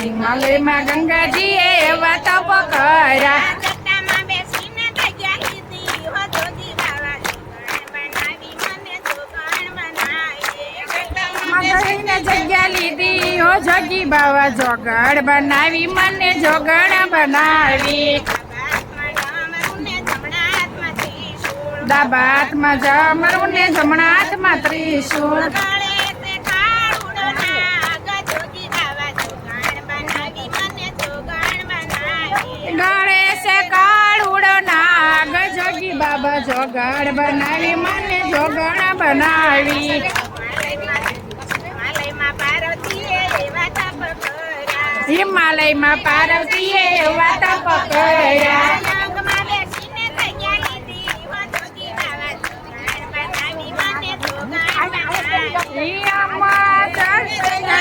હિમાલયમાં ગંગાજીએ એવા તપ કર્યા. જટામાં બેસીને જગ્યા લીધી હો જોગી બાવા બનાવી મને જોગણ બનાવી. જઈને જગ્યા લીધી હો જોગી બાવા જોગણ બનાવી મને જોગણ બનાવી. ડાબા હાથમાં જમરૂ ને જમણા હાથમાં ત્રિશૂળ. ગળે છે કાળુડો નાગ જોગી બાબા જોગણ બનાવી મને જોગણ બનાવી. હિમાલયમાં પાર્વતીએ એવા તપ કર્યા.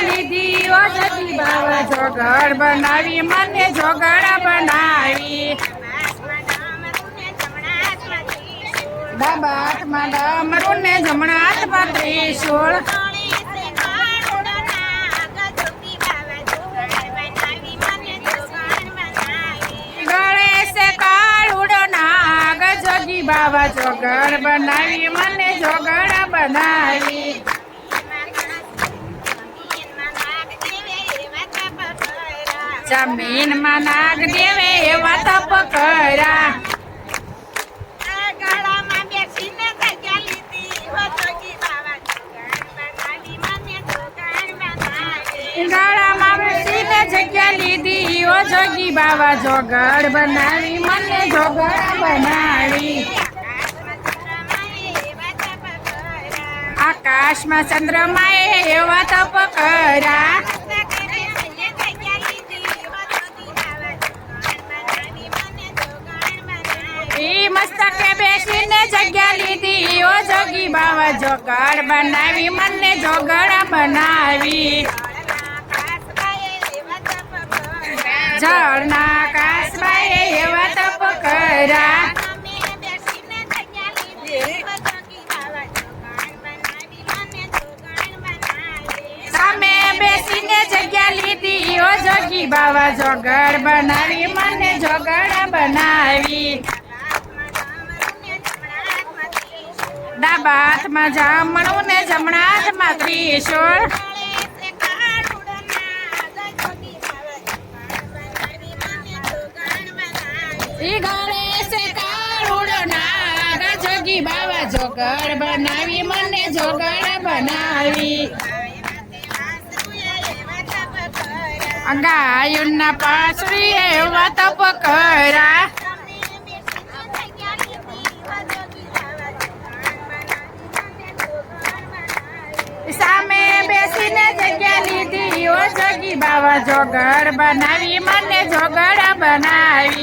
લીધી ઓ જોગી બાવા જોગણ બનાવી મને જોગણ બનાવી. ડાબા હાથમાં ડમરું ને જમણા હાથમાં ત્રિશૂળ. ગળે છે કાળુડો નાગ જોગી બાવા જોગણ બનાવી મને જોગણ બનાવી. જમીનમાં નાગ દેવે એવા તપ કર્યા. ગળામાં બેસીને જગ્યા લીધી હો જોગી બાવા જોગણ બનાવી મને જોગણ બનાવી. ગળામાં બેસીને જગ્યા લીધી ઓ જોગી બાવા જોગણ બનાવી મને જોગણ બનાવી. આકાશમાં ચંદ્રમાએ એવા તપ કર્યા. મસ્તકે બેસીને જગ્યા લીધી ઓ જોગી બાવા જોગણ બનાવી મને જોગણ બનાવી. જળના કાસબાએ એવા તપ કર્યા. સામે બેસીને જગ્યા લીધી ઓ જોગી બાવા જોગણ બનાવી મને જોગણ બનાવી. ડાબા હાથમાં જમણું ને જમણા હાથમાં ત્રિશૂળ. ઈ ગળે છે કાળુડો નાગ જોગી બાવા જોગણ બનાવી મને જોગણ બનાવી. ગાયુના પાસરીએ એવા તપ કર્યા. સામે બેસીને જગ્યા લીધી ઓ જોગી બાવા જોગણ બનાવી મને જોગણ બનાવી.